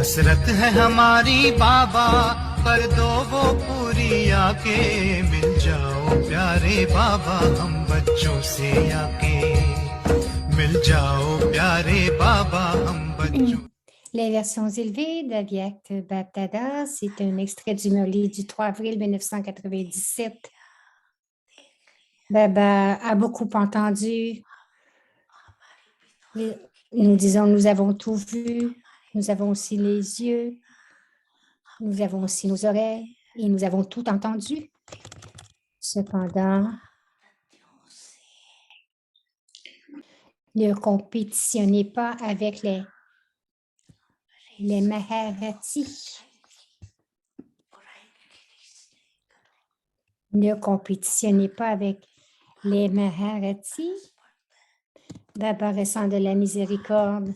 हसरत है हमारी बाबा कर दो वो पूरी आके मिल जाओ प्यारे बाबा हम बच्चों से आके मिल जाओ प्यारे बाबा हम बच्चों. Les versions élevées d'Aviat Baptada, c'est un extrait du Merli du 3 avril 1997. Baba a beaucoup entendu. Nous disons, nous avons tout vu, nous avons aussi les yeux, nous avons aussi nos oreilles et nous avons tout entendu. Cependant, ne compétitionnez pas avec les Maharatis. Ne compétitionnez pas avec les Maharatis. Baba ressent de la miséricorde.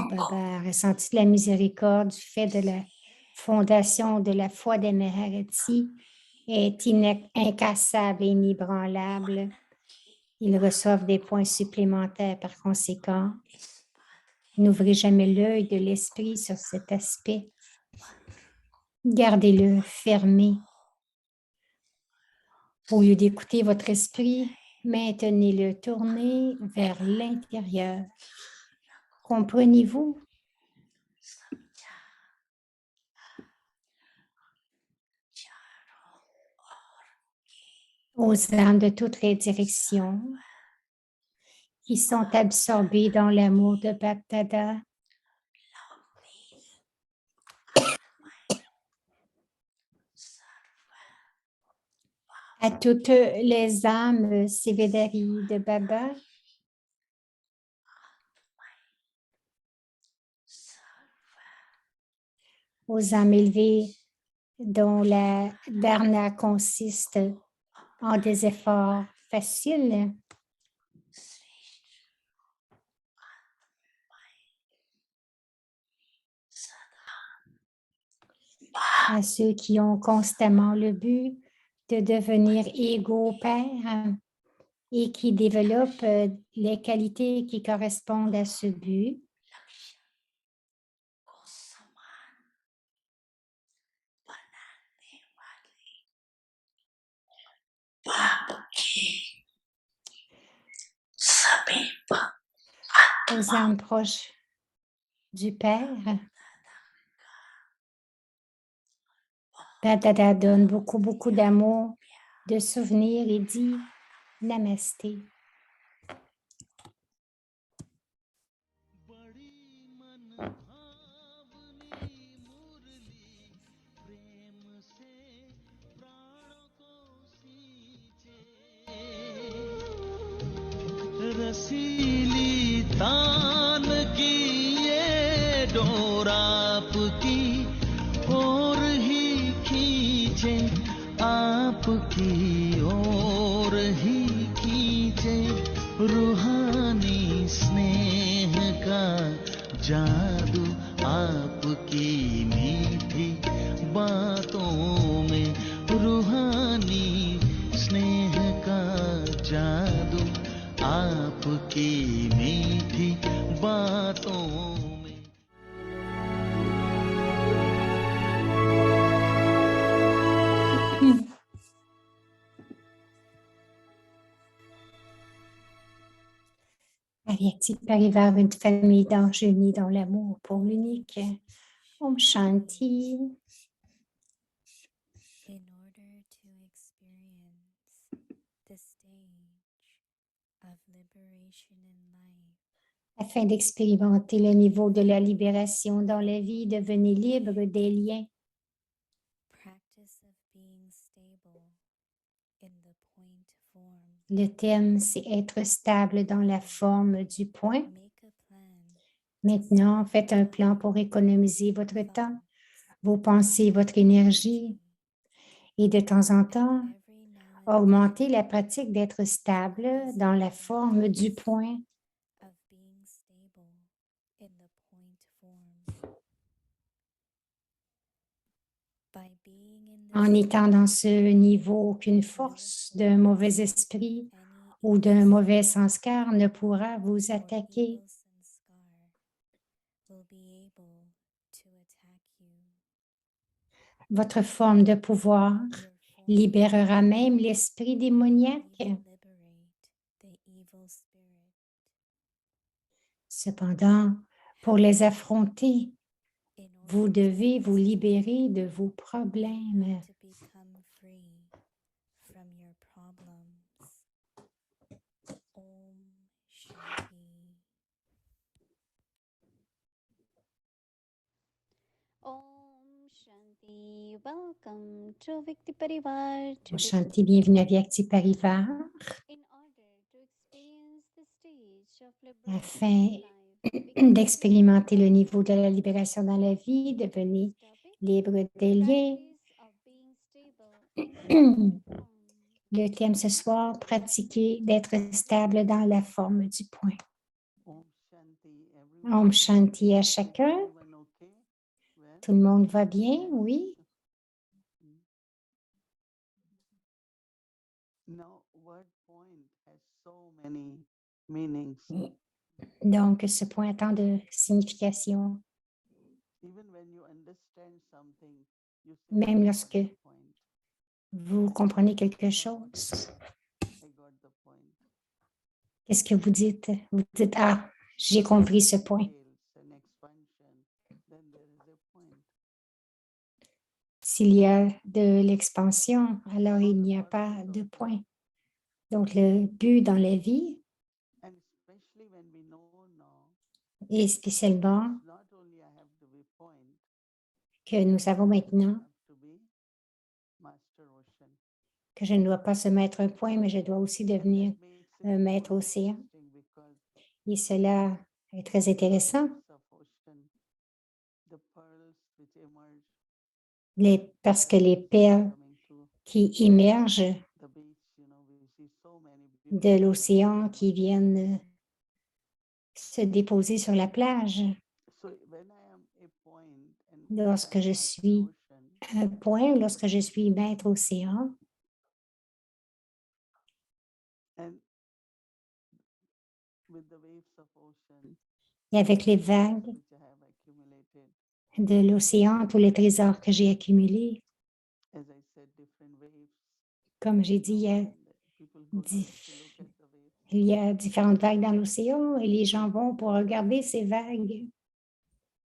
Baba a ressenti de la miséricorde du fait de la fondation de la foi des Maharatis est incassable et inébranlable. Ils reçoivent des points supplémentaires par conséquent. N'ouvrez jamais l'œil de l'esprit sur cet aspect. Gardez-le fermé. Au lieu d'écouter votre esprit, maintenez-le tourné vers l'intérieur. Comprenez-vous? Aux âmes de toutes les directions qui sont absorbées dans l'amour de Baptada. À toutes les âmes Sévédari de Baba. Aux âmes élevées dont la dharna consiste en des efforts faciles. À ceux qui ont constamment le but de devenir égaux pères et qui développent les qualités qui correspondent à ce but. Aux âmes proches du Père. Baptada donne beaucoup d'amour, de souvenirs et dit Namasté. रसीली तान की ये डोर आपकी और ही खींचे आपकी और ही खींचे रूहानी स्नेह का जादू आपकी मीठी बातों में रूहानी स्नेह का जादू आपकी मीठी बातों में. Aviati Parivar, une famille d'anges unis dans l'amour pour l'unique. Om Shanti. In order to experience the stage of liberation in life, Afin d'expérimenter le niveau de la libération dans la vie, devenez libre des liens. practice of being stable in the point form. Le thème, c'est être stable dans la forme du point. Make a plan Maintenant, faites un plan pour économiser votre temps, vos pensées, votre énergie. Et de temps en temps, every now and augmentez la pratique d'être stable dans la forme du point. of being stable in the point form. En étant dans ce niveau, aucune force d'un mauvais esprit ou d'un mauvais sanskar ne pourra vous attaquer. Votre forme de pouvoir libérera même l'esprit démoniaque. Cependant, pour les affronter, vous devez vous libérer de vos problèmes. Om Shanti. Welcome to Vikti Parivar. Om Shanti, bienvenue à Vyakti Parivar. In order to experience the stage of liberation Afin in life, d'expérimenter le niveau de la libération dans la vie, devenez topic, libre des liens. practice of being stable in the form. Le thème ce soir, pratiquer d'être stable dans la forme du point. Om Shanti, everyone. Om Shanti à chacun. Everyone okay? Well, Tout le monde va bien, oui? now, word point has so many meanings. Donc, ce point a tant de signification. Even when you understand something, you say, Même "I got lorsque the point. vous comprenez quelque chose, I got the point." qu'est-ce que vous dites? Vous dites, ah, j'ai compris ce point. Sales and expansion, then there is a point. S'il y a de l'expansion, alors il n'y a pas de point. Donc, le but dans la vie, And especially when we know now, et spécialement it's not only I have to be point, que nous savons I maintenant have to be master ocean. que je ne dois pas se mettre un point, mais je dois aussi devenir That makes it un more maître océan. interesting because Et cela est très intéressant waves of ocean, the pearls which emerge, parce que les perles coming to qui émergent the beach, we see so many de beautiful l'océan pearls qui emerging. viennent se déposer sur la plage. So when I am a point and Lorsque I'm je master suis ocean, un point, lorsque je suis maître océan, and with the waves of ocean, et avec les the vagues pearls which I have accumulated, de l'océan, tous les trésors que j'ai accumulés, as I said, different waves. comme j'ai dit, And people go to look at the waves. il y a différentes vagues dans l'océan et les gens vont pour regarder ces vagues.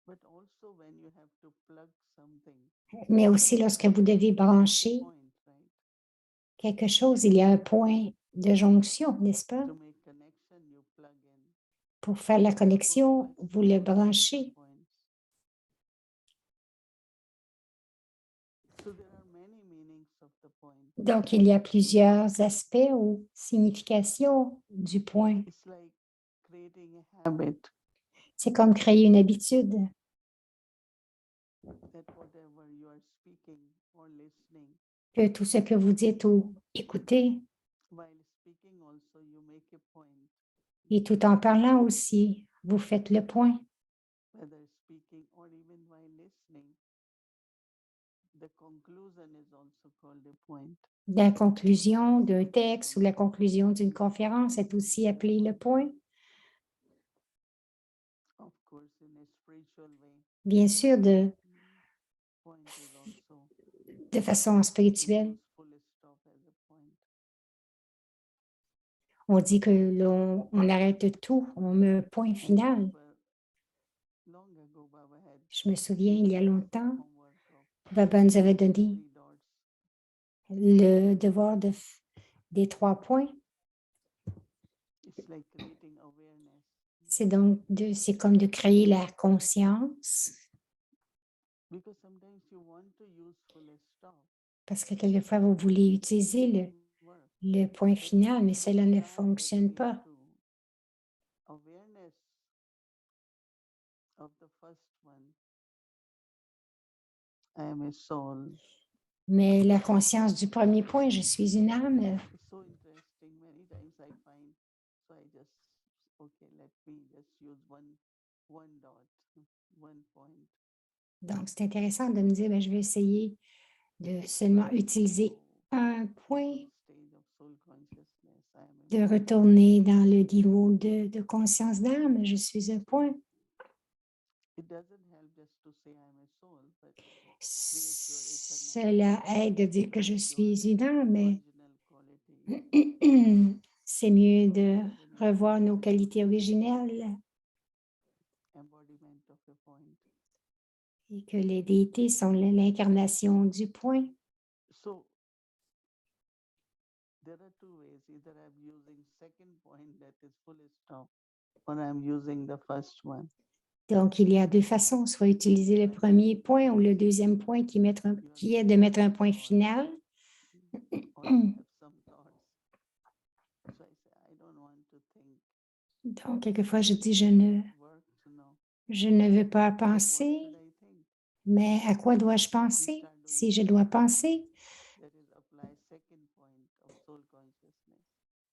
But also when you have to plug something, Mais aussi lorsque vous devez brancher point, right? quelque chose, il y a un point de jonction, n'est-ce pas? To make connection, you plug in. Pour faire la So connexion, it's vous le all kinds of branchez. points. So there are many meanings of the point. Donc, il y a plusieurs aspects ou significations du point. It's like creating a habit C'est comme créer une habitude, that whatever you are speaking or listening, que tout ce que vous dites ou écoutez, while speaking also you make a point. et tout en parlant aussi, vous faites le point. Whether speaking or even while listening, the conclusion is also called a point. La conclusion d'un texte ou la conclusion d'une conférence est aussi appelée le point. Of course, in a spiritual way, Bien sûr, point is also de façon spirituelle, use full stop as a point. on dit que on arrête tout, on met un point final. Long ago, Baba had Je me souviens, il y a longtemps, homework of Baba nous avait donné 3 dots. le devoir des 3 points. It's like creating awareness. C'est comme de créer la conscience, Because sometimes you want to use full stop. parce que quelquefois, vous voulez utiliser Work. le point final, mais cela ne fonctionne pas. Awareness of the first one. I am a soul. Mais la conscience du premier point, je suis une âme, It's so interesting. Many times I find, so I just, okay, let me just use one dot, one point. donc c'est intéressant de me dire, ben, je vais essayer de seulement utiliser un point, stage of soul consciousness. I am de in retourner dans le niveau de conscience d'âme. Je suis un point. it doesn't help just to say I'm a soul, but Cela aide de dire que je suis une âme, mais original quality, c'est mieux de revoir nos qualités originelles embodiment of a point. et que les déités sont l'incarnation du point. So there are two ways. Either I'm using second point that is full stop, or I'm using the first one. Donc, il y a deux façons, soit utiliser le premier point ou le deuxième point qui est de mettre un point final. Or I have some thoughts. So I say I don't want to think. Donc, quelquefois, je dis, Works, no. je ne veux pas But what penser, should I think? mais à quoi dois-je You penser? start doing Si je dois penser, that is apply second point of soul consciousness.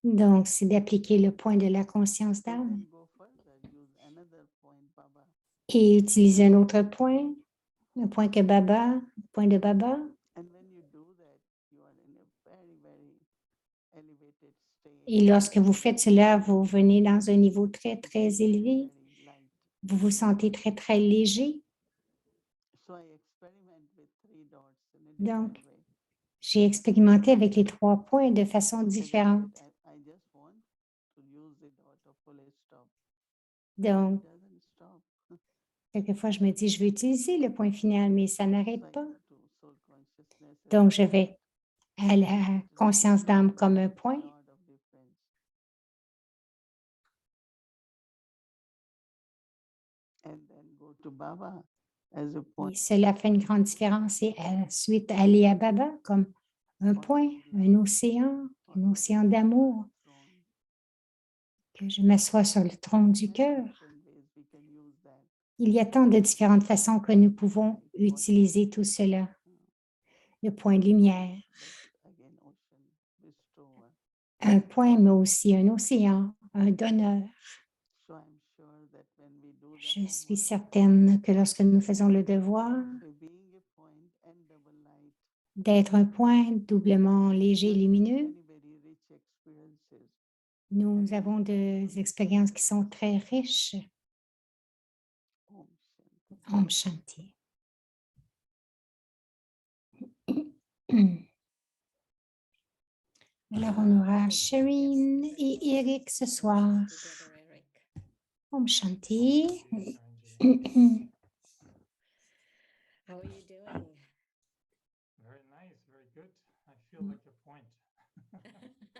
donc c'est d'appliquer le point de la conscience And d'âme then go further, use another point, Baba. et utiliser un autre point, un point que Baba, un point de Baba. And when you do that, you are in a very, very elevated state. Et lorsque vous faites cela, vous venez dans un niveau très, très Very, élevé. very light. Vous vous sentez très, très léger. So I experiment with three dots in a Donc, different way. j'ai expérimenté avec les 3 points de façon As I said, différente. I just want to use the dot of full stop. Donc, It doesn't stop. quelquefois, je me dis, je vais utiliser le point final, mais ça So n'arrête I pas. go to soul consciousness as Donc, a je vais à la point. conscience d'âme comme un point. Dot of difference. And then go to Baba as a point. Et cela fait une grande différence. Et ensuite, aller à Baba comme un point, un océan d'amour, que je m'assois sur le trône du cœur. Il y a tant de différentes façons que nous pouvons utiliser tout cela. Le point de lumière, un point, mais aussi un océan, un donneur. Je suis certaine que lorsque nous faisons le devoir d'être un point doublement léger et lumineux, nous avons des expériences qui sont très riches. Om Shanti. Alors, on aura Shireen et Eric ce soir. Om Shanti. How are you doing? Very nice, very good. I feel like a point.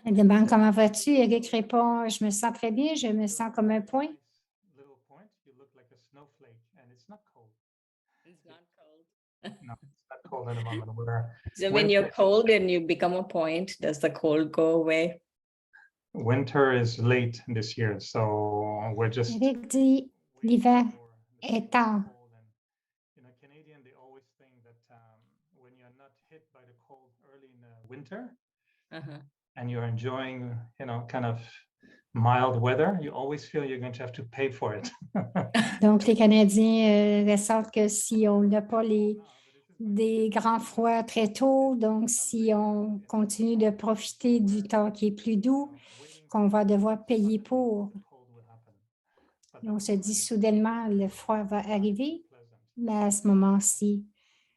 Elle demande comment vas-tu? Eric répond, je me sens très bien, je me sens comme un point. Nice little point. You look like a snowflake, and it's not cold. It's not cold. No, it's not cold at the moment. We're So when you're winter- cold and you become a point, does the cold go away? Winter is late this year, so we're just. Eric dit, l'hiver est tard. You know, Canadian, they always think that when you're not hit by the cold early in the winter Uh-huh. and you're enjoying, you know, kind of mild weather, you always feel you're going to have to pay for it. Donc, les Canadiens ressortent que si on n'a pas des grands froids très tôt, donc si on continue de profiter du temps qui est plus doux, qu'on va devoir payer pour. Et on se dit soudainement, le froid va arriver, mais à ce moment-ci,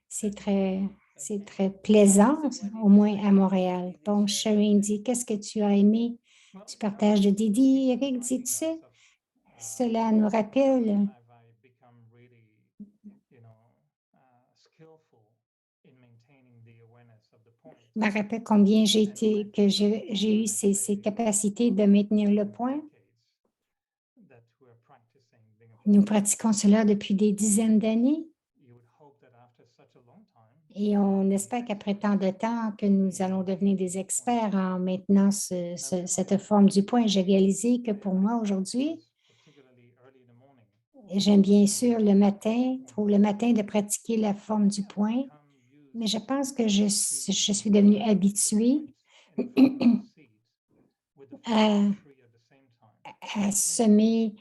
c'est très plaisant, au moins à Montréal. Bon, Shireen dit, qu'est-ce que tu as aimé du partage de Didi? Eric dit, tu sais, cela nous rappelle me rappelle combien j'ai eu ces capacités de maintenir le point. Nous pratiquons cela depuis des dizaines d'années et on espère qu'après tant de temps que nous allons devenir des experts en maintenant cette forme du point. J'ai réalisé que pour moi aujourd'hui, j'aime bien sûr le matin de pratiquer la forme du point, mais je pense que je suis devenue habituée à semer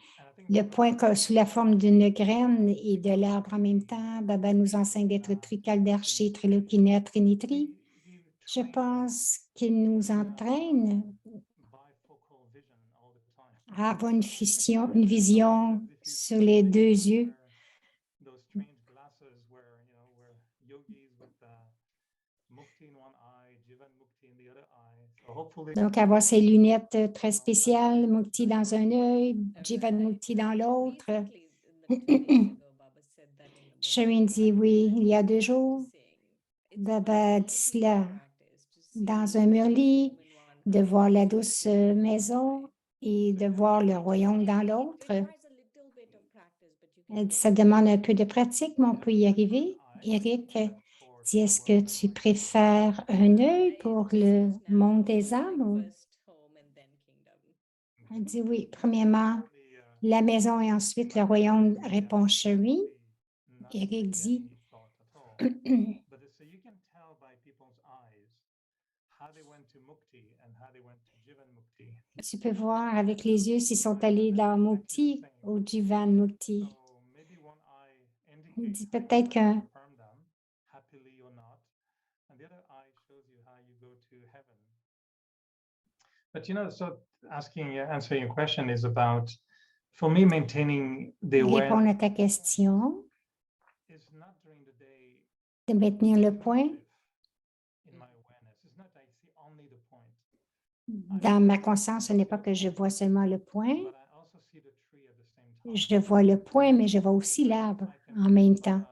le point sous la forme d'une graine et de l'arbre en même temps. Baba nous enseigne d'être Trikaldarshi, Trilokina, Trinitri. Je pense qu'il nous entraîne à avoir une vision sur les deux yeux. Donc, avoir ces lunettes très spéciales, Mukti dans un œil, Jivan Mukti dans l'autre. Sharon dit oui, il y a 2 jours. Baba dit cela dans un murli, de voir la douce maison et de voir le royaume dans l'autre. Elle dit, ça demande un peu de pratique, mais on peut y arriver. Eric dit, est-ce que tu préfères un œil pour le monde des âmes? Elle dit oui, premièrement, la maison et ensuite le royaume, répond Sherry. Eric dit, tu peux voir avec les yeux s'ils sont allés dans Mukti ou Jivan Mukti. Il dit peut-être qu'un But so answering your question is about, for me, maintaining the répondre à awareness ta question, is not during the day de maintenir le point. in my awareness. It's not I see only the point, Dans ma conscience, ce n'est pas que je vois seulement le point. but I also see the tree at the same time. Je vois le point, mais je vois aussi l'arbre en même temps.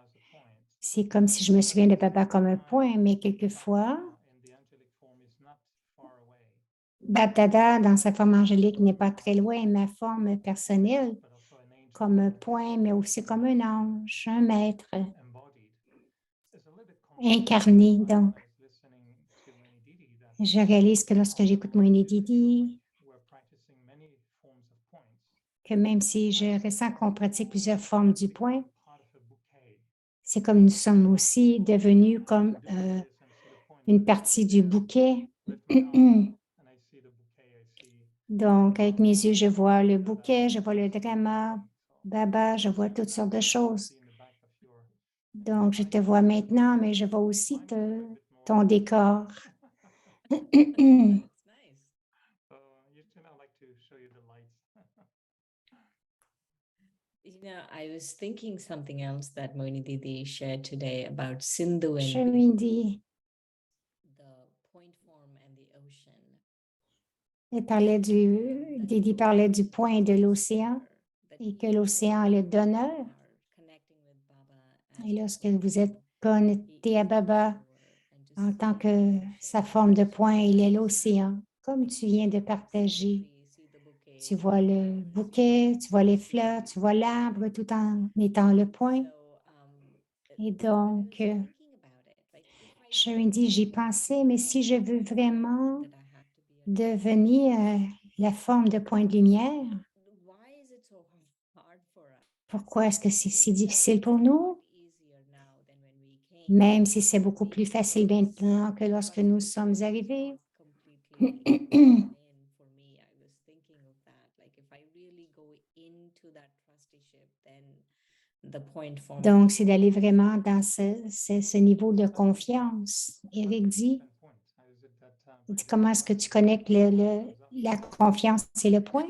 C'est comme si je me souviens de Baba comme un point, mais quelquefois, Bapdada, dans sa forme angélique, n'est pas très loin. Ma forme personnelle, comme un point, mais aussi comme un ange, un maître, incarné. Donc, je réalise que lorsque j'écoute Moini Didi, que même si je ressens qu'on pratique plusieurs formes du point, c'est comme nous sommes aussi devenus comme une partie du bouquet. Donc, avec mes yeux, je vois le bouquet, je vois le drama, Baba, je vois toutes sortes de choses. Donc, je te vois maintenant, mais je vois aussi ton décor. I was thinking something else that Moini Didi shared today about Sindhu and Sharindi, the point form and the ocean. Didi parlait du point de l'océan et que l'océan est le donneur. Et lorsque vous êtes connecté à Baba, en tant que sa forme de point, il est l'océan, comme tu viens de partager. Tu vois le bouquet, tu vois les fleurs, tu vois l'arbre tout en étant le point. Et donc, Sharon dit, j'y pensais, mais si je veux vraiment devenir la forme de point de lumière, pourquoi est-ce que c'est si difficile pour nous? Même si c'est beaucoup plus facile maintenant que lorsque nous sommes arrivés. Donc, c'est d'aller vraiment dans ce niveau de confiance. Eric dit, comment est-ce que tu connectes la confiance et le point?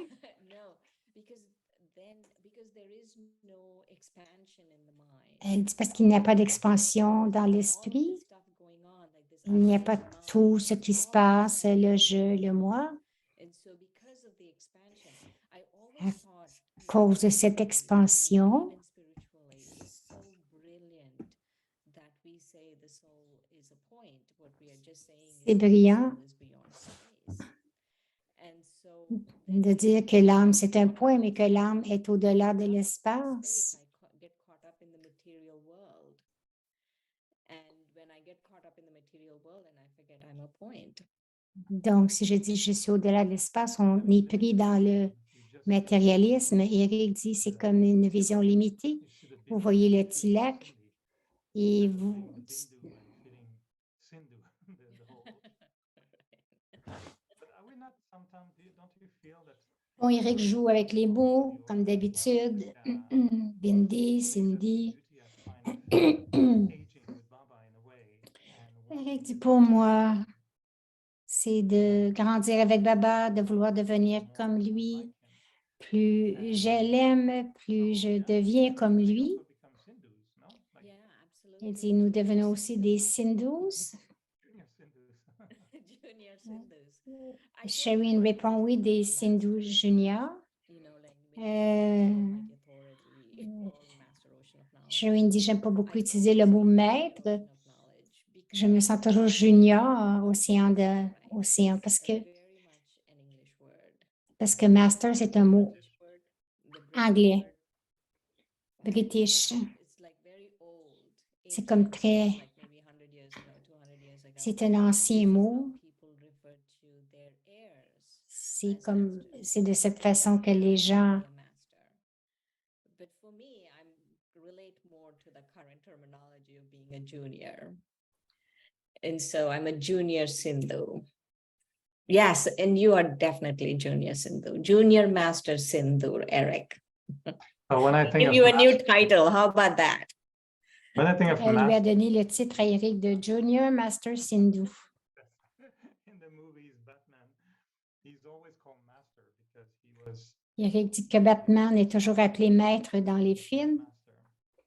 Elle dit parce qu'il n'y a pas d'expansion dans l'esprit. Il n'y a pas tout ce qui se passe, le je, le moi. À cause de cette expansion, c'est brillant de dire que l'âme, c'est un point, mais que l'âme est au-delà de l'espace. Donc, si je dis je suis au-delà de l'espace, on est pris dans le matérialisme. Eric dit c'est comme une vision limitée. Vous voyez le tilak et vous... Bon, Eric joue avec les mots, comme d'habitude. Bindi, Cindy. Eric dit pour moi, c'est de grandir avec Baba, de vouloir devenir comme lui. Plus je l'aime, plus je deviens comme lui. Yeah, Il absolutely. dit, nous devenons aussi des Sindhus. Junior Sindhus. I guess Sherine when répond, oui, des Sindhus juniors. you know, like Euh, Almighty Authority or Master Ocean of Knowledge. Sherine dit, j'aime pas beaucoup I utiliser le always mot feel maître. the ocean of knowledge Je me sens toujours because junior, océan, it's a very much an English word. parce que master, c'est un mot British word, the British anglais, word, british. it's like very old. C'est comme ancient, très, like maybe 100 years ago, 200 years ago. c'est un ancien mot. People refer to their heirs C'est as comme, masters. c'est de cette façon que les gens, Be a master. But for me, I relate more to the current terminology of being a junior. And so I'm a junior Sindhu. Yes, and you are definitely junior Sindhu, junior master Sindhu, Eric. So when I think Give of you a new master, title. How about that? when I think of elle lui a master donné le titre à Eric de Junior Master Sindhu. in the movies, Batman, he's always called master because he was Eric dit que Batman est toujours appelé maître dans les films. master.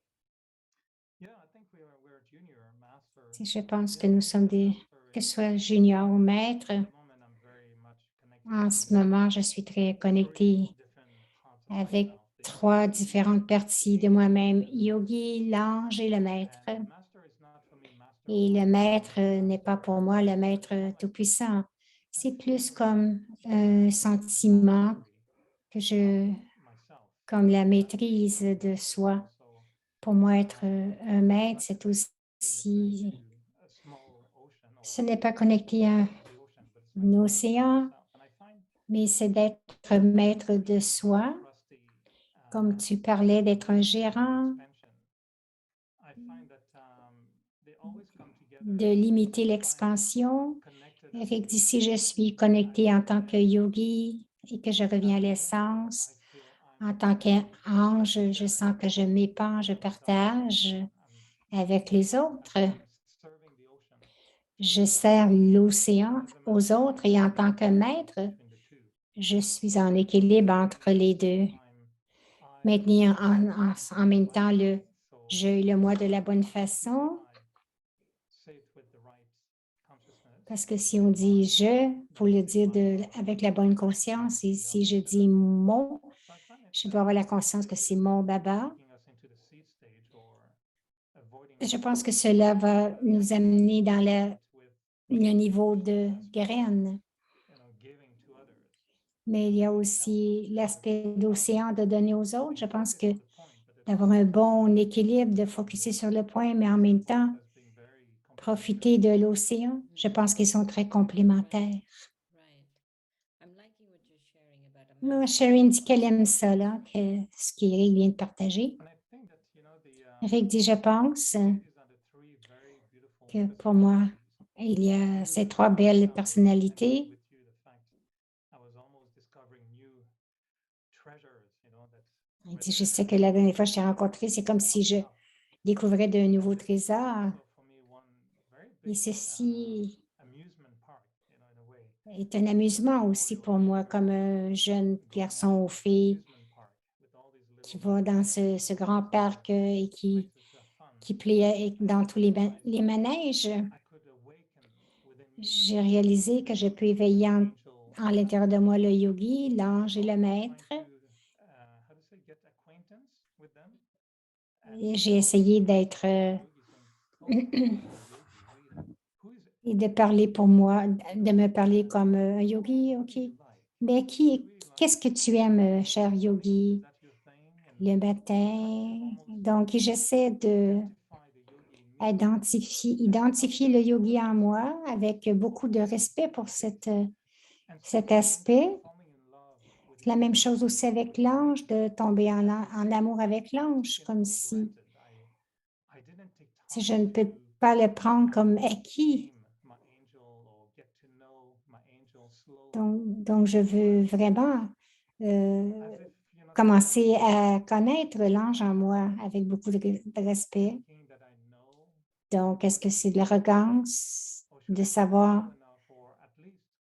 Yeah, I think we're junior master. Je pense que nous sommes que ce soit junior ou maître. At the moment, I'm very much connected En to ce moment, je suis très connectée different parts of avec myself. The trois yogi, différentes parties de moi-même, Yogi, l'ange et le maître. and master is not for me master Et le one, maître n'est pas master pour moi le maître tout-puissant. C'est plus comme un sentiment que myself. comme la maîtrise de soi. Pour moi, être un maître, c'est aussi, A small ocean or ce n'est pas connecté à the ocean, but it's un océan, and I find mais c'est d'être maître de soi, trusty comme tu parlais d'être un gérant, expansion. I find that they always come together de limiter l'expansion. connected Eric dit, si je suis connecté en tant que yogi et que je reviens à l'essence, en tant qu'ange, je sens que je m'épand, je partage avec les autres. serving the ocean Je sers l'océan aux autres et en tant que maître, between the two. je suis en équilibre entre les deux. Maintenir en même temps le je et le moi de la bonne façon, Say it with the right consciousness. parce que si on dit je, il faut le dire avec la bonne conscience. Et si je dis mon, So I find it je dois avoir la conscience que c'est mon baba. taking us into the seed stage or avoiding Je pense que cela va nous amener dans with le niveau de graine. giving to others. Mais il y a aussi l'aspect d'océan de donner aux autres. Je pense que The point, but it d'avoir un bon équilibre, de focuser sur le point, mais en même temps, has been very profiter de l'océan. Je pense qu'ils sont très complémentaires. Right. I'm liking what you're sharing about a Moi, master. Sherine dit qu'elle aime ça, là, ce qu'Éric vient de partager. And I think that Eric dit, je pense these are the three very beautiful que pour moi, il y a ces trois belles personnalités. with you the fact I was almost discovering new treasures, that Il dit, je sais que la dernière fois que je t'ai rencontré, c'est comme si je découvrais de nouveaux trésors. so for me one very Et big ceci amusement park, in a way. est un amusement aussi pour moi, comme un jeune garçon ou fille Amusement park with all these little qui va dans ce grand parc et qui fun. plaît dans tous les manèges. I could awaken within me J'ai réalisé que je peux éveiller en l'intérieur de moi le yogi, l'ange et le maître. to how to say get acquaintance with them. Et j'ai essayé d'être Yogis and who is et de parler pour moi, de me parler comme un yogi, OK. Mais qu'est-ce que tu aimes, cher yogi? that your thing and Le matin. Donc, j'essaie de identifier le yogi en moi avec beaucoup de respect pour cet aspect. falling in love with C'est la même chose aussi avec l'ange, de tomber en amour avec l'ange, comme granted. I didn't take si time je ne peux pas le prendre comme acquis. my angel or get to know my angel slowly. Donc, je veux vraiment commencer à connaître l'ange en moi avec beaucoup de respect. Donc, est-ce que c'est de l'arrogance de savoir,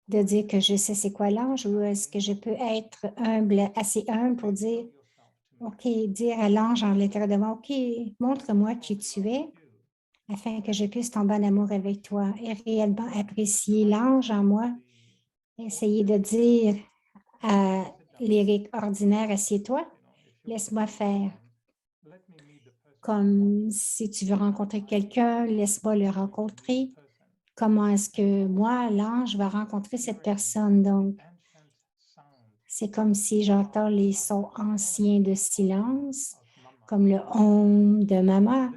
de dire que je sais c'est quoi l'ange, ou est-ce que je peux être humble, assez humble pour dire, OK, dire à l'ange en l'intérieur de moi, OK, montre-moi qui tu es, afin que je puisse tomber en amour avec toi et réellement apprécier l'ange en moi. Essayer de dire à l'Éric ordinaire, assieds-toi, laisse-moi faire. Comme si tu veux rencontrer quelqu'un, laisse-moi le rencontrer. Comment est-ce que moi, l'ange, va rencontrer cette personne? Donc, c'est comme si j'entends les sons anciens de silence, comme le Om de maman.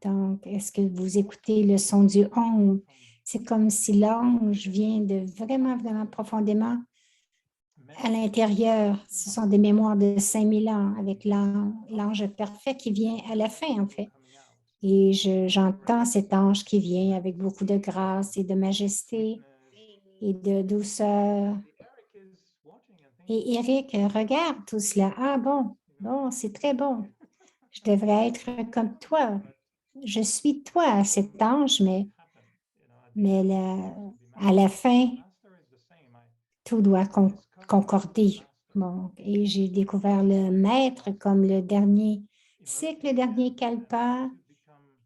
Donc, est-ce que vous écoutez le son du Om? C'est comme si l'ange vient de vraiment, vraiment profondément à l'intérieur. Ce sont des mémoires de 5000 ans avec l'ange parfait qui vient à la fin, en fait. Et j'entends cet ange qui vient avec beaucoup de grâce et de majesté et de douceur. Et Eric regarde tout cela. Ah bon, c'est très bon. Je devrais être comme toi. Je suis toi, cet ange, mais à la fin, tout doit concorder. Bon, et j'ai découvert le maître comme le dernier cycle, le dernier kalpa,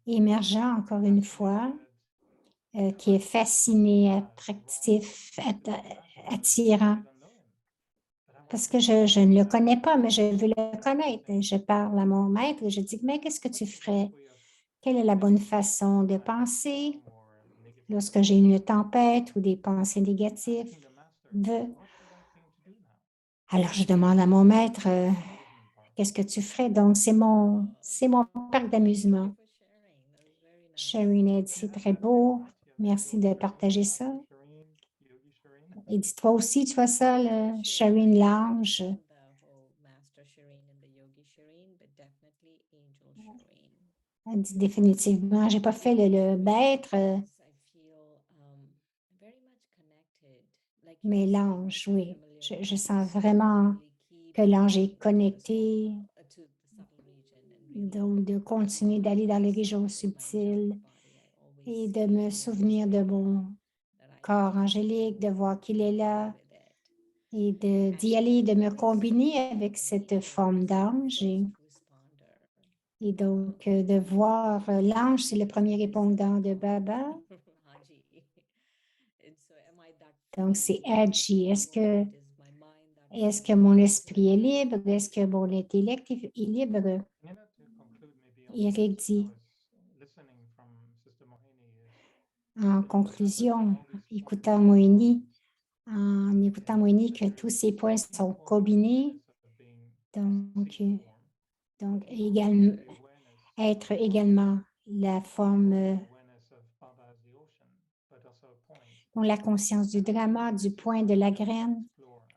émergent encore une fois, qui est fasciné, attractif, attirant. Parce que je ne le connais pas, mais je veux le connaître. Je parle à mon maître et je dis, mais qu'est-ce que tu ferais? Quelle est la bonne façon de penser lorsque j'ai une tempête ou des pensées négatives? Alors, je demande à mon maître, qu'est-ce que tu ferais? Donc, c'est mon parc d'amusement. Shireen a dit, c'est très beau. Merci de partager ça. Et dis-toi aussi, tu vois ça, le Shireen Lounge. Elle dit définitivement, je n'ai pas fait le maître, mais l'ange, oui. Je sens vraiment que l'ange est connecté. Donc, de continuer d'aller dans les régions subtiles et de me souvenir de mon corps angélique, de voir qu'il est là et d'y aller, de me combiner avec cette forme d'ange. Et donc, de voir l'ange, c'est le premier répondant de Baba. Donc, c'est Adji. Est-ce que mon esprit est libre? Est-ce que mon intellect est libre? Eric dit, en conclusion, écoutant Moini, que tous ces points sont combinés, donc être également la forme, la conscience du drama, du point de la graine.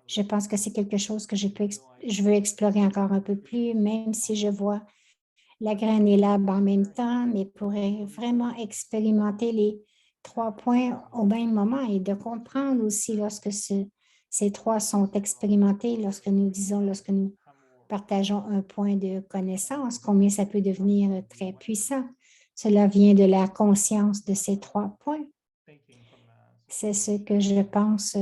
Je pense que c'est quelque chose que je veux explorer encore un peu plus, même si je vois la graine et l'arbre en même temps, mais pour vraiment expérimenter les 3 points au même moment et de comprendre aussi lorsque ces 3 sont expérimentés, lorsque nous partageons un point de connaissance, combien ça peut devenir très puissant. Cela vient de la conscience de ces 3 points. C'est ce que je pense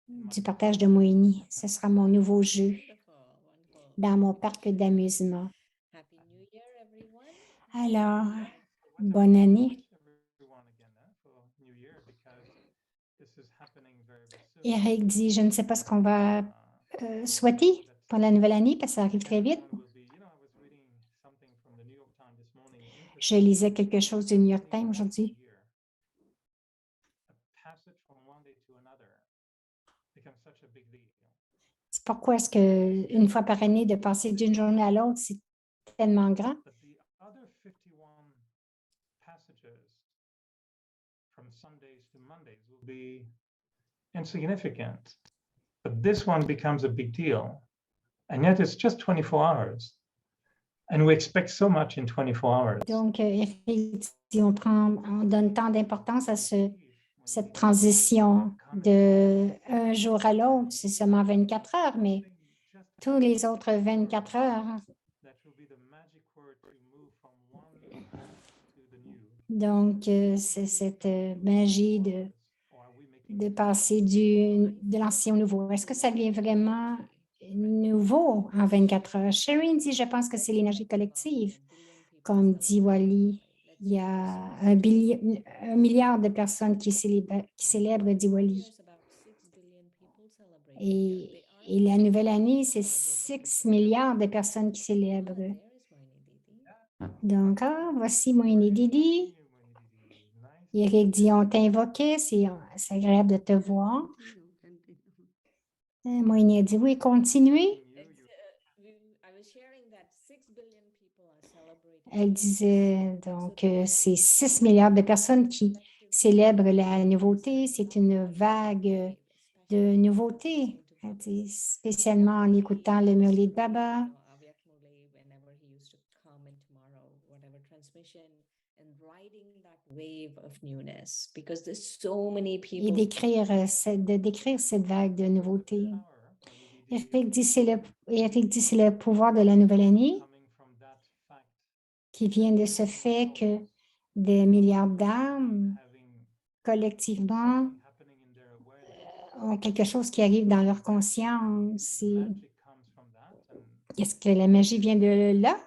du partage de Moini. Ce sera mon nouveau jeu dans mon parc d'amusement. Alors, bonne année. Eric dit, je ne sais pas ce qu'on va souhaiter pour la nouvelle année parce que ça arrive très vite. Je lisais quelque chose du New York Times aujourd'hui. C'est pourquoi est-ce qu'une fois par année, de passer d'une journée à l'autre, c'est tellement grand? Insignificant, but this one becomes a big deal, and yet it's just 24 hours, and we expect so much in 24 hours. Donc, si on donne tant d'importance à ce cette transition de un jour à l'autre, c'est seulement 24 heures, mais tous les autres 24 heures, donc c'est cette magie de passer de l'ancien au nouveau. Est-ce que ça devient vraiment nouveau en 24 heures? Shireen dit, je pense que c'est l'énergie collective. Comme dit Wally, il y a 1 milliard de personnes qui célèbrent Diwali. Et la nouvelle année, c'est 6 milliards de personnes qui célèbrent. Donc, voici Moïni Didi. Eric dit, on t'a invoqué, c'est agréable de te voir. Moïni a dit, oui, continuez. Elle disait, donc, c'est 6 milliards de personnes qui célèbrent la nouveauté. C'est une vague de nouveautés. Elle dit, spécialement en écoutant le Murli de Baba. Et de décrire cette vague de nouveautés. Eric dit, c'est le pouvoir de la nouvelle année qui vient de ce fait que des milliards d'âmes, collectivement, ont quelque chose qui arrive dans leur conscience. Est-ce que la magie vient de là?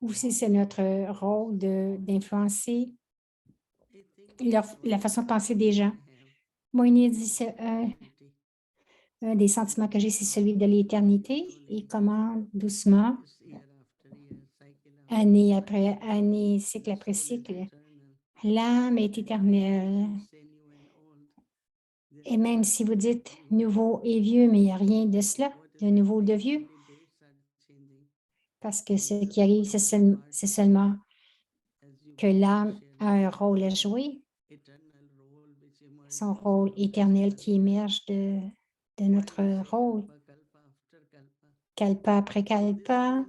Ou si c'est notre rôle d'influencer la façon de penser des gens? Moïni dit, c'est un des sentiments que j'ai, c'est celui de l'éternité et comment doucement, année après année, cycle après cycle, l'âme est éternelle. Et même si vous dites nouveau et vieux, mais il n'y a rien de cela, de nouveau, de vieux, parce que ce qui arrive, c'est seulement que l'âme a un rôle à jouer, son rôle éternel qui émerge de notre rôle, kalpa après kalpa.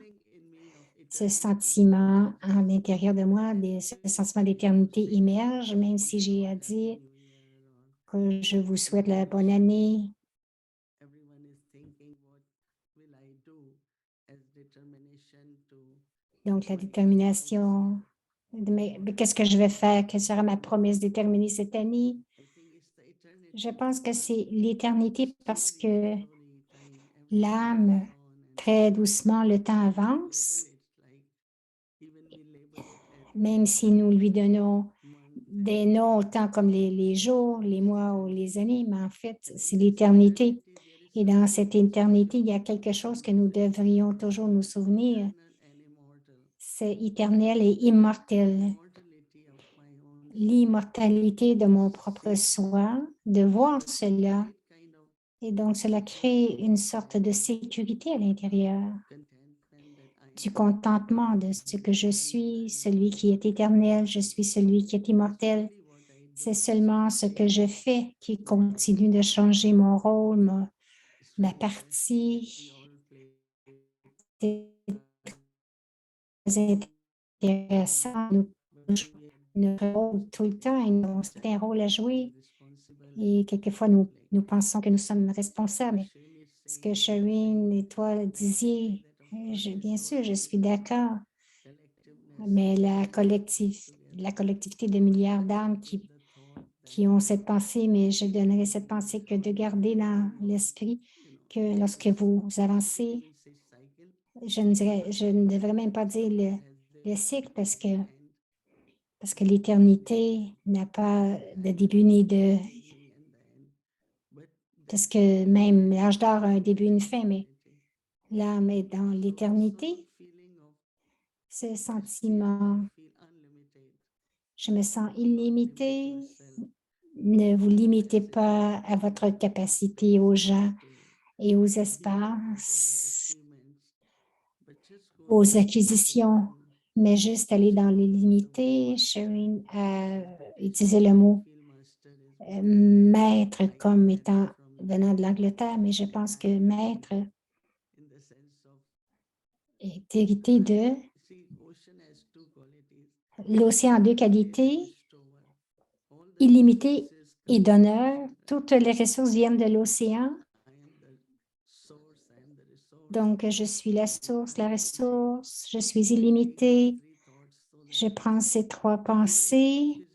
Ce sentiment à l'intérieur de moi, ce sentiment d'éternité émerge, même si j'ai à dire que je vous souhaite la bonne année. Donc, la détermination, qu'est-ce que je vais faire? Quelle sera ma promesse déterminée cette année? Je pense que c'est l'éternité parce que l'âme, très doucement, le temps avance. Même si nous lui donnons des noms autant comme les jours, les mois ou les années, mais en fait, c'est l'éternité. Et dans cette éternité, il y a quelque chose que nous devrions toujours nous souvenir. C'est éternel et immortel. L'immortalité de mon propre soi, de voir cela. Et donc, cela crée une sorte de sécurité à l'intérieur, du contentement de ce que je suis, celui qui est éternel, je suis celui qui est immortel. C'est seulement ce que je fais qui continue de changer mon rôle, ma partie. C'est très intéressant. Notre rôle tout le temps, et nous avons un rôle à jouer. Et quelquefois, nous pensons que nous sommes responsables. Ce que Shireen et toi disiez, bien sûr, je suis d'accord. Mais la collectivité de milliards d'âmes qui ont cette pensée, mais je donnerai cette pensée que de garder dans l'esprit que lorsque vous avancez, je ne devrais même pas dire le cycle parce que l'éternité n'a pas de début ni de... Parce que même l'âge d'or a un début et une fin, mais l'âme est dans l'éternité. Ce sentiment, je me sens illimité. Ne vous limitez pas à votre capacité aux gens et aux espaces, aux acquisitions, mais juste aller dans les limités. Shireen a utilisé le mot maître comme étant venant de l'Angleterre, mais je pense que maître est hérité de l'océan a deux qualités. illimité et d'honneur. Toutes les ressources viennent de l'océan. Donc, je suis la source, la ressource, je suis illimité. Je prends ces trois pensées,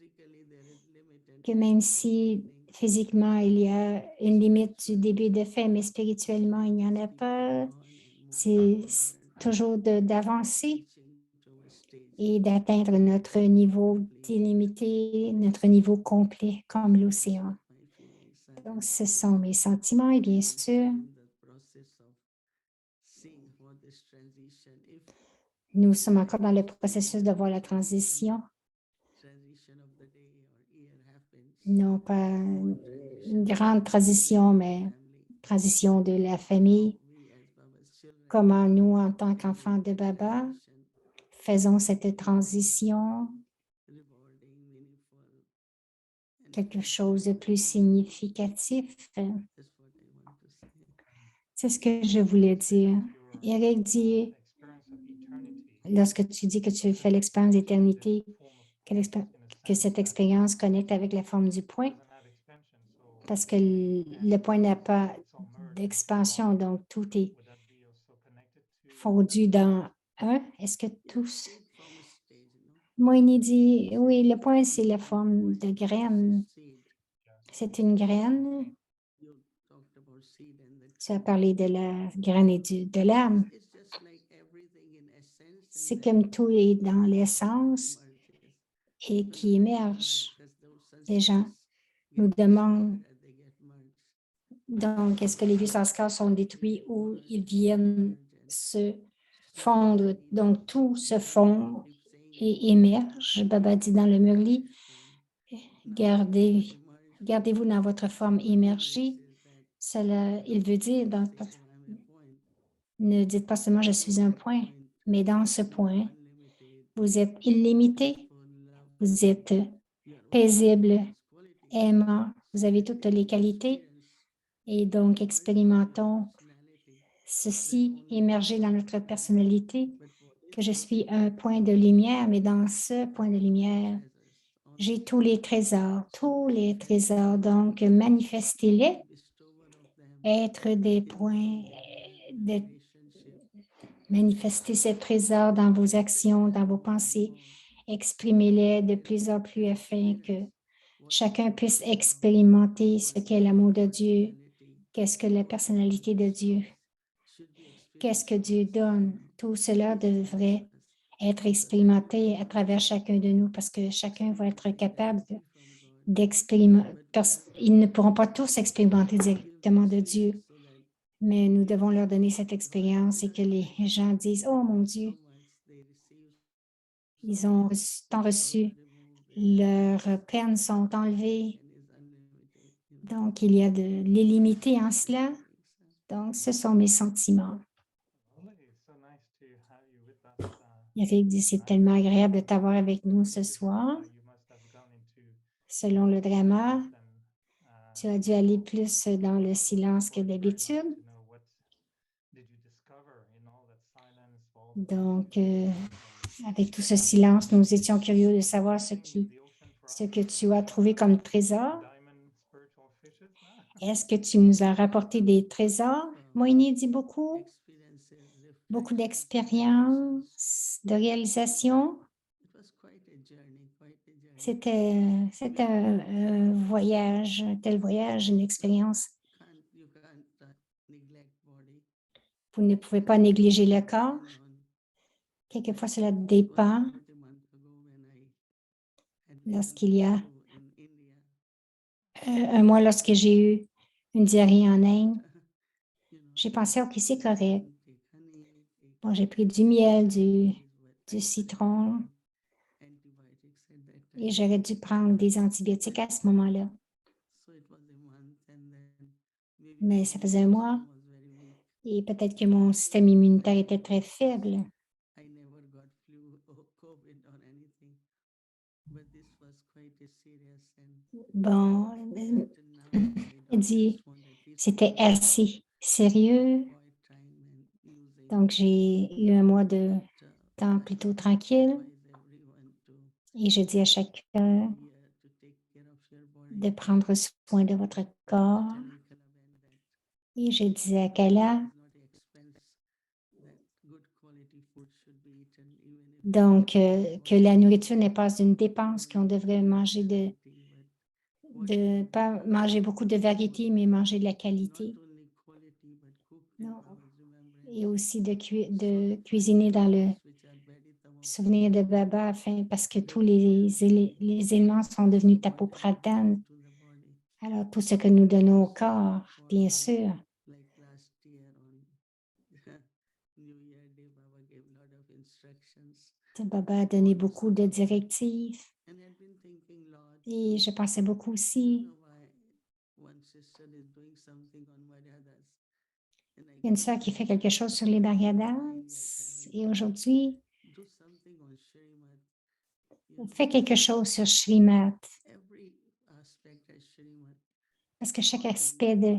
que même si physiquement, il y a une limite du début de fin, mais spirituellement, il n'y en a pas. C'est toujours d'avancer et d'atteindre notre niveau illimité, notre niveau complet comme l'océan. Donc, ce sont mes sentiments et bien sûr, nous sommes encore dans le processus de voir la transition, non pas une grande transition, mais transition de la famille. Comment nous, en tant qu'enfants de Baba, faisons cette transition, quelque chose de plus significatif. C'est ce que je voulais dire. Eric dit, lorsque tu dis que tu fais l'expérience d'éternité, que cette expérience connecte avec la forme du point, parce que le point n'a pas d'expansion, donc tout est fondu dans un. Est-ce que tous... Moïni dit, oui, le point, c'est la forme de graine. C'est une graine. Tu as parlé de la graine et de l'âme. C'est comme tout est dans l'essence et qui émerge. Les gens nous demandent, donc, est-ce que les vieux sanskars sont détruits ou ils viennent se fondre? Donc, tout se fond et émerge. Baba dit dans le Murli, gardez-vous dans votre forme émergée. Cela, il veut dire, ne dites pas seulement je suis un point, mais dans ce point, vous êtes illimité, vous êtes paisible, aimant, vous avez toutes les qualités et donc expérimentons ceci émerger dans notre personnalité, que je suis un point de lumière, mais dans ce point de lumière, j'ai tous les trésors, donc manifestez-les, être des points, manifester ces trésors dans vos actions, dans vos pensées, exprimez-les de plus en plus afin que chacun puisse expérimenter ce qu'est l'amour de Dieu, qu'est-ce que la personnalité de Dieu, qu'est-ce que Dieu donne. Tout cela devrait être expérimenté à travers chacun de nous parce que chacun va être capable d'expérimenter. Ils ne pourront pas tous expérimenter directement de Dieu, mais nous devons leur donner cette expérience et que les gens disent « Oh mon Dieu, ils ont tant reçu, leurs peines sont enlevées. » Donc, il y a de l'illimité en cela. Donc, ce sont mes sentiments. Eric dit, c'est tellement agréable de t'avoir avec nous ce soir. Selon le drama, tu as dû aller plus dans le silence que d'habitude. Donc, avec tout ce silence, nous étions curieux de savoir ce que tu as trouvé comme trésor. Est-ce que tu nous as rapporté des trésors? Moïni dit beaucoup d'expériences, de réalisations. C'était un voyage, un tel voyage, une expérience. Vous ne pouvez pas négliger le corps. Quelquefois, cela dépend. Lorsqu'il y a un mois, lorsque j'ai eu une diarrhée en Inde, j'ai pensé, OK, c'est correct. Bon, j'ai pris du miel, du citron et j'aurais dû prendre des antibiotiques à ce moment-là. Mais ça faisait un mois et peut-être que mon système immunitaire était très faible. Bon, il dit, c'était assez sérieux. Donc, j'ai eu un mois de temps plutôt tranquille. Et je dis à chacun de prendre soin de votre corps. Et je disais à Kala, donc, que la nourriture n'est pas une dépense, qu'on devrait manger pas manger beaucoup de variétés, mais manger de la qualité. Non. Et aussi de cuisiner dans le souvenir de Baba, parce que tous les éléments sont devenus tapopratane. Alors, tout ce que nous donnons au corps, bien sûr. Baba a donné beaucoup de directives. Et je pensais beaucoup aussi. Il y a une sœur qui fait quelque chose sur les Maryadas. Et aujourd'hui, on fait quelque chose sur Srimad. Parce que chaque aspect de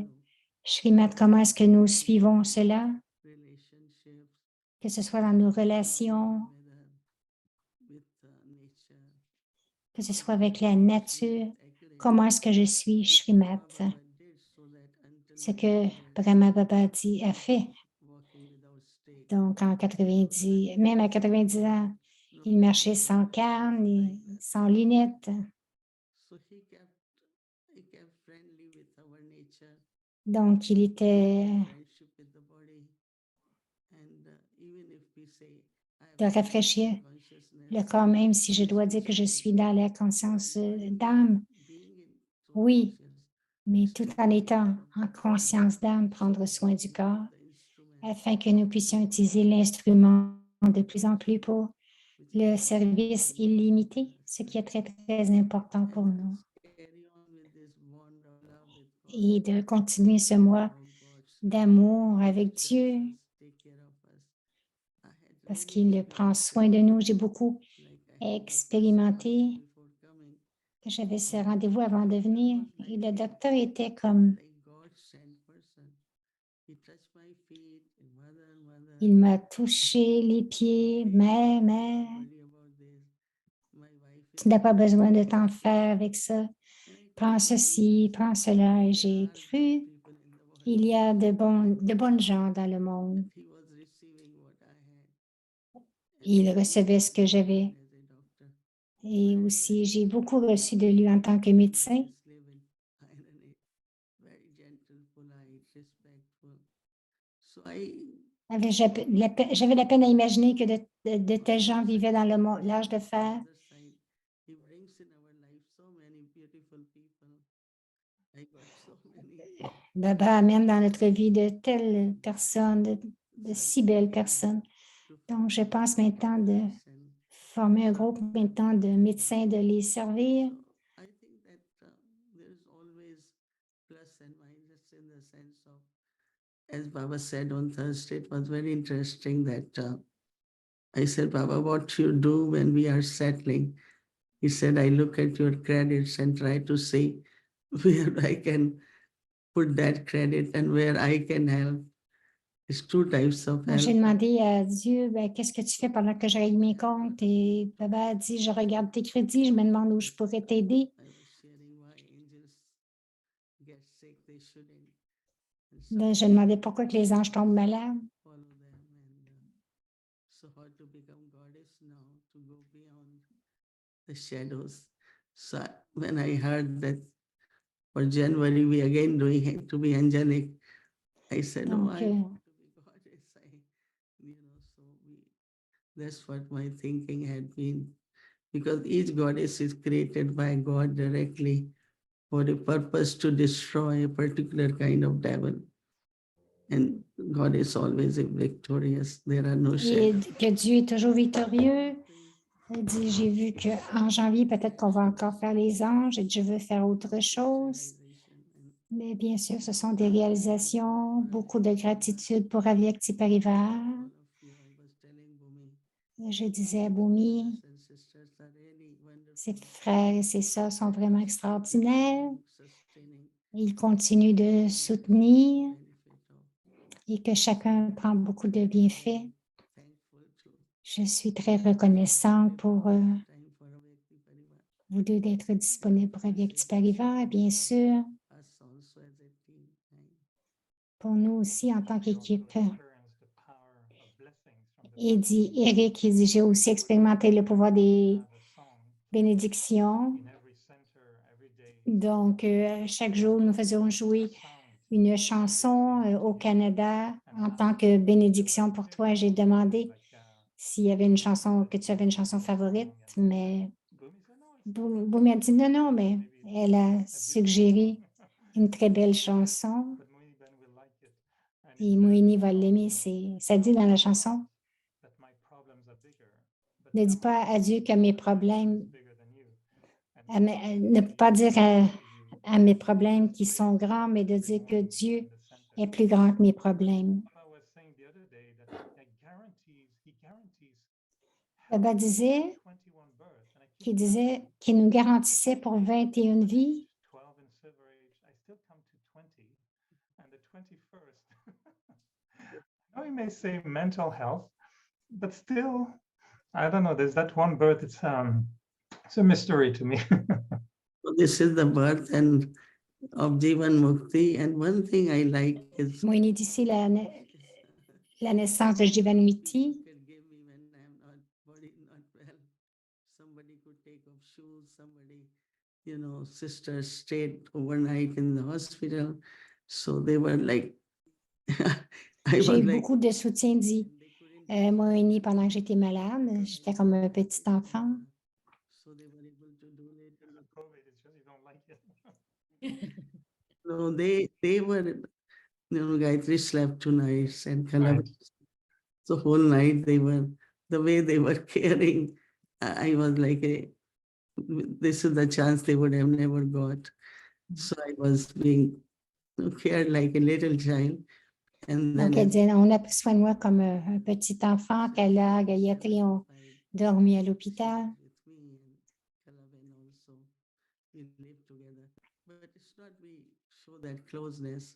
Srimad, comment est-ce que nous suivons cela? Que ce soit dans nos relations, que ce soit avec la nature, comment est-ce que je suis Srimad? Ce que Brahma Baba a fait. Donc, en 90, même à 90 ans, il marchait sans canne et sans lunettes. Donc, il était de rafraîchir le corps, même si je dois dire que je suis dans la conscience d'âme. Oui, mais tout en étant en conscience d'âme, prendre soin du corps, afin que nous puissions utiliser l'instrument de plus en plus pour le service illimité, ce qui est très, très important pour nous. Et de continuer ce mois d'amour avec Dieu, parce qu'il prend soin de nous. J'ai beaucoup expérimenté que j'avais ce rendez-vous avant de venir et le docteur était comme, il m'a touché les pieds, mais tu n'as pas besoin de t'en faire avec ça. Prends ceci, prends cela. Et j'ai cru qu'il y a de bonnes gens dans le monde. Il recevait ce que j'avais. Et aussi, j'ai beaucoup reçu de lui en tant que médecin. J'avais la peine à imaginer que de tels gens vivaient dans l'âge de fer. Baba amène dans notre vie de telles personnes, de si belles personnes. Donc, je pense maintenant de former un groupe maintenant de médecins, de les servir. As Baba said on Thursday, it was very interesting that I said, Baba, what you do when we are settling? He said, I look at your credits and try to see where I can put that credit and where I can help. It's two types of help. J'ai demandé à Dieu, qu'est-ce que tu fais pendant que je règle mes comptes? Et Baba a dit, je regarde tes crédits, je me demande où je pourrais t'aider. Je demandais pourquoi que les anges tombent malades. The shadows. So when I heard that for January we again doing it to be angelic, I said, Donc, I want to be goddess. That's what my thinking had been. Because each goddess is created by God directly for a purpose to destroy a particular kind of devil. And God is always victorious. There are no et shadows. que Dieu est toujours victorieux. Il dit, j'ai vu qu'en janvier, peut-être qu'on va encore faire les anges et que je veux faire autre chose. Mais bien sûr, ce sont des réalisations, beaucoup de gratitude pour Avyakti Parivar. Je disais à Bhumi, ses frères et ses sœurs sont vraiment extraordinaires. Ils continuent de soutenir et que chacun prend beaucoup de bienfaits. Je suis très reconnaissante pour vous deux d'être disponibles pour Avec Tu peux arriver, bien sûr, us also as a team. pour nous aussi en tant I also qu'équipe. experience the power of blessings from the Il dit, Bible. Eric, il dit, j'ai aussi expérimenté le pouvoir des Have a song bénédictions. in every center, every day. Donc, chaque jour, nous faisions jouer Sound une chanson au Canada en tant que bénédiction pour toi. J'ai demandé like s'il y avait une chanson, que tu avais une chanson favorite, mais Bhumi said, no, it's not Boumi a dit non, non, mais elle a a beautiful suggéré song. une très belle chanson But Moini Ben will like it. And it et says, Moini va l'aimer. Ça dit dans la chanson, that my problems are bigger, but ne dis come pas à Dieu que mes problèmes, is bigger than you. And ne pas dire à mes problèmes qui sont grands, mais de dire que Dieu est plus grand que mes problèmes. Baba was saying the other day that he guarantees Baba disait 21 births, and I keep qu'il disait qu'il nous garantissait pour 21 vies. 12 in silver age. I still come to 20, and the 21st. I know you may say mental health, but still, I don't know. There's that one birth. It's a mystery to me. So this is the birth and of Jivan Mukti. And one thing I like is Moini dit c'est la naissance de Jivanmiti. forgive me when I'm not body not well. Somebody could take off shoes, somebody, sisters stayed overnight in the hospital. So they were like, I J'ai was eu like, beaucoup de soutien, dit they couldn't Moini, pendant que j'étais malade. J'étais comme un petit enfant. so they were able to donate. COVID, it's just you don't like it. No, they were, Gayatri slept 2 nights and Kala, Right. the whole night the way they were caring, I was like, this is the chance they would have never got. So I was being cared like a little child. And Donc, then elle disait, on a pris soin de moi comme un petit enfant. Kala, Gayatri ont dormi à l'hôpital. with me and Kalaben also, we live together. But it's not we show that closeness,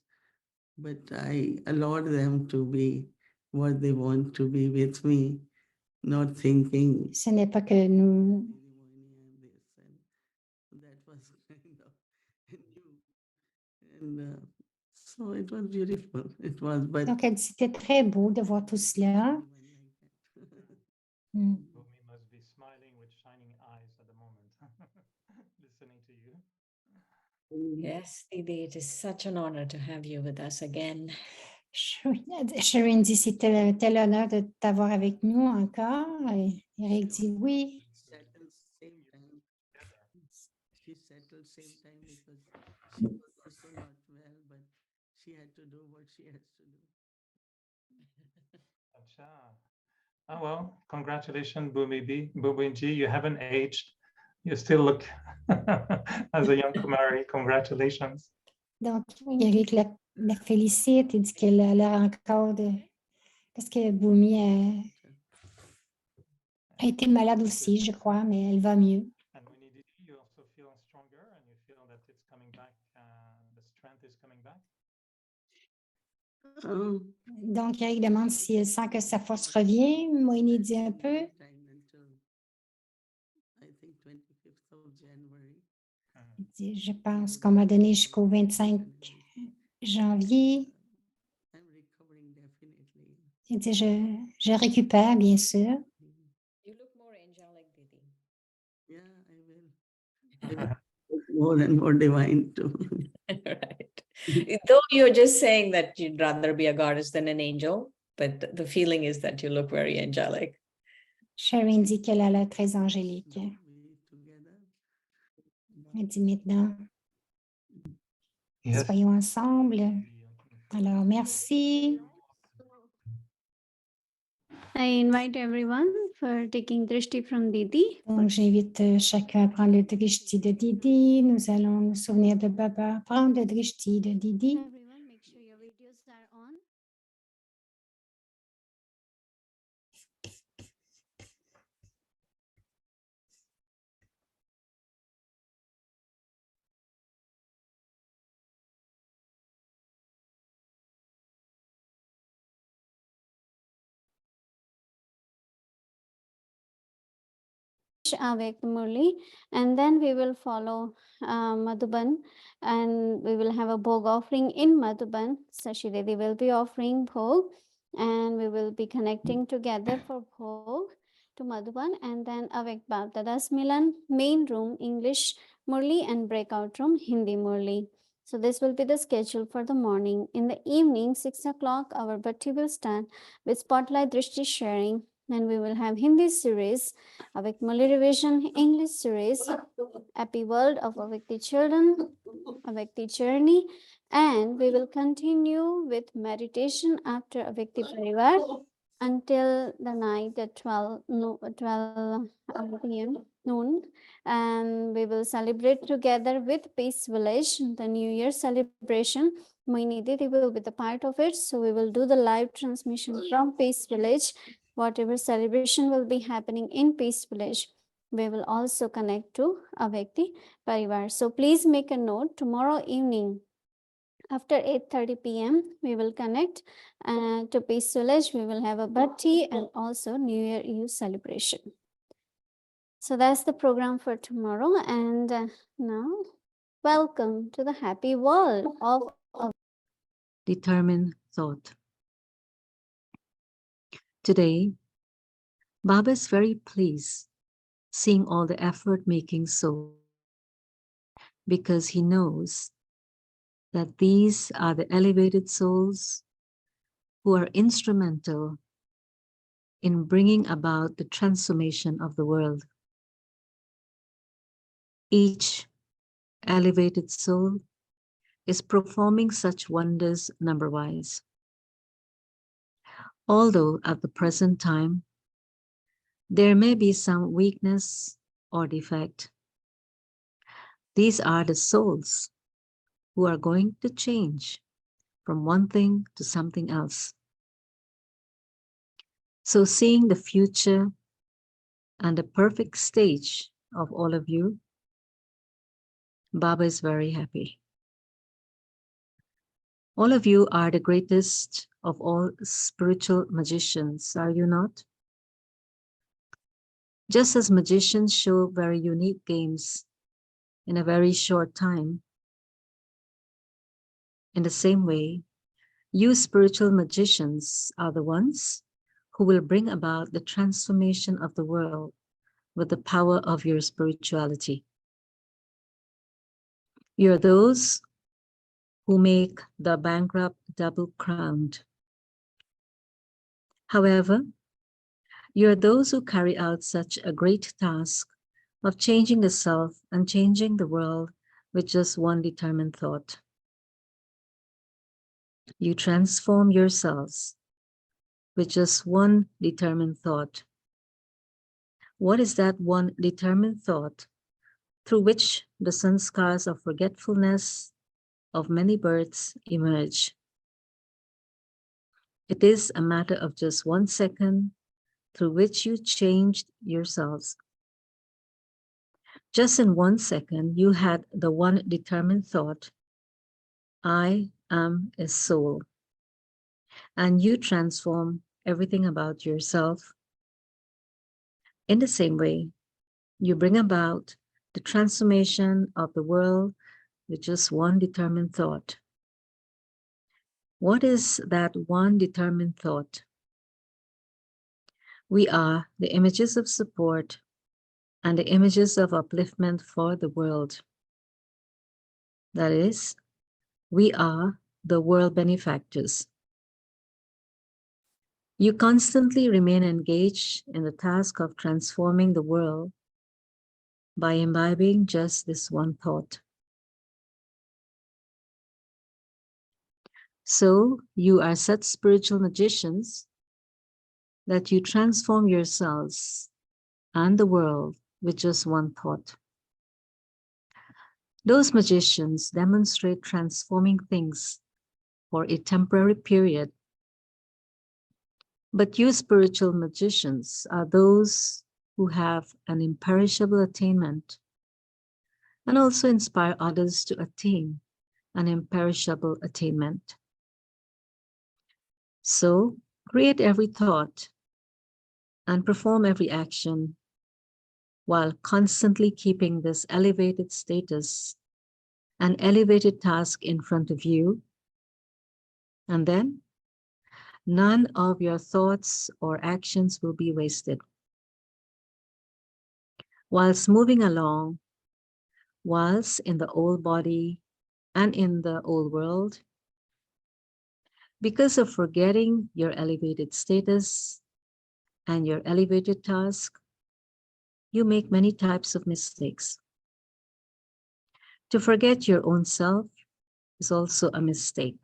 but I allowed them to be what they want to be with me, not thinking Ce n'est pas que nous that was kind of new. And so it was beautiful. It was, but Donc, elle dit, c'était très beau de voir tout cela. Mm. Bhumi must be smiling with shining eyes at the moment, listening to you. Yes, Didi, it is such an honor to have you with us again. Sharon dit, c'est tel honneur de t'avoir avec nous encore. Et Eric dit oui. settled same time. She settled same time because she was also not well, but she had to do what she has to do. Acha. Oh well, congratulations, Bhumi Ji. You haven't aged. You still look as a young Kumari. Congratulations. Donc, Eric la félicite et dit qu'elle a l'air encore de... Parce que Boumi a été malade aussi, je crois, mais elle va mieux. And when you did, you also feel stronger and you feel that it's coming back, the strength is coming back. Donc, Eric demande si elle sent que sa force revient. Moïni dit un peu. Time until, I think 25th of January. Il dit, je pense qu'on m'a donné jusqu'au 25 janvier. I'm recovering definitely. Il dit, je récupère, bien sûr. You look more angelic, Didi. Yeah, I will. I will more and more divine too. Right. Though you're just saying that you'd rather be a goddess than an angel, but the feeling is that you look very angelic. Sharon dit qu'elle a l'air très angélique. Be together. Elle dit maintenant, Yes. soyons ensemble. Alors, merci. I invite everyone for taking Drishti from Didi. Donc, j'invite chacun à prendre le drishti de Didi. Nous allons nous souvenir de Baba. Prendre le drishti de Didi. Everyone, make sure your videos are on. Avyakt Murli, and then we will follow Madhuban, and we will have a bhog offering in Madhuban. Sashi Dedi will be offering bhog, and we will be connecting together for bhog to Madhuban, and then Avyakt Bhavdada's Milan, main room English Murli, and breakout room Hindi Murli. So this will be the schedule for the morning. In the evening, 6 o'clock, our Bhatti will start with Spotlight Drishti sharing. Then we will have Hindi series, Avyakt Murli revision, English series, Happy World of Avyakti Children, Avyakti Journey, and we will continue with meditation after Avyakti Parivar until the night at 12 p.m. noon, and we will celebrate together with Peace Village, the New Year celebration. Moini Didi will be the part of it, so we will do the live transmission from Peace Village. Whatever celebration will be happening in Peace Village, we will also connect to Avyakti Parivar. So please make a note, tomorrow evening after 8:30 p.m. we will connect to Peace Village. We will have a Bhatti and also New Year Eve celebration. So that's the program for tomorrow. And now, welcome to the happy world of determined thought. Today, Baba is very pleased seeing all the effort-making souls, because he knows that these are the elevated souls who are instrumental in bringing about the transformation of the world. Each elevated soul is performing such wonders number-wise. Although at the present time, there may be some weakness or defect, these are the souls who are going to change from one thing to something else. So seeing the future and the perfect stage of all of you, Baba is very happy. All of you are the greatest of all spiritual magicians, are you not? Just as magicians show very unique games in a very short time, in the same way, you spiritual magicians are the ones who will bring about the transformation of the world with the power of your spirituality. You're those who make the bankrupt double-crowned. However, you're those who carry out such a great task of changing the self and changing the world with just one determined thought. You transform yourselves with just one determined thought. What is that one determined thought through which the sanskars of forgetfulness of many births emerge? It is a matter of just 1 second through which you changed yourselves. Just in 1 second, you had the one determined thought, I am a soul. And you transform everything about yourself. In the same way, you bring about the transformation of the world with just one determined thought. What is that one determined thought? We are the images of support and the images of upliftment for the world. That is, we are the world benefactors. You constantly remain engaged in the task of transforming the world by imbibing just this one thought. So you are such spiritual magicians that you transform yourselves and the world with just one thought. Those magicians demonstrate transforming things for a temporary period. But you spiritual magicians are those who have an imperishable attainment and also inspire others to attain an imperishable attainment. So create every thought and perform every action while constantly keeping this elevated status, an elevated task in front of you, and then none of your thoughts or actions will be wasted. Whilst moving along, whilst in the old body and in the old world, because of forgetting your elevated status and your elevated task, you make many types of mistakes. To forget your own self is also a mistake.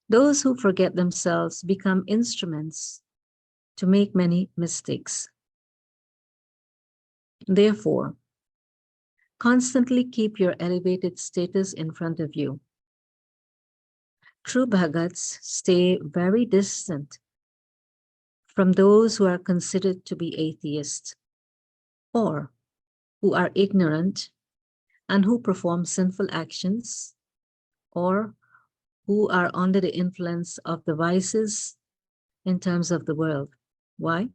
Those who forget themselves become instruments to make many mistakes. Therefore, constantly keep your elevated status in front of you. True Bhagats stay very distant from those who are considered to be atheists or who are ignorant and who perform sinful actions or who are under the influence of the vices in terms of the world. Why?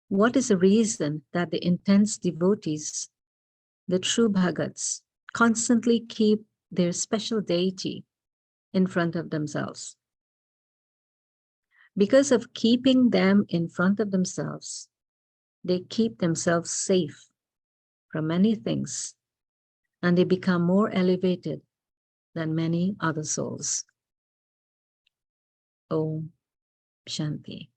What is the reason that the intense devotees, the true Bhagats, constantly keep their special deity in front of themselves? Because of keeping them in front of themselves, they keep themselves safe from many things, and they become more elevated than many other souls. Om Shanti.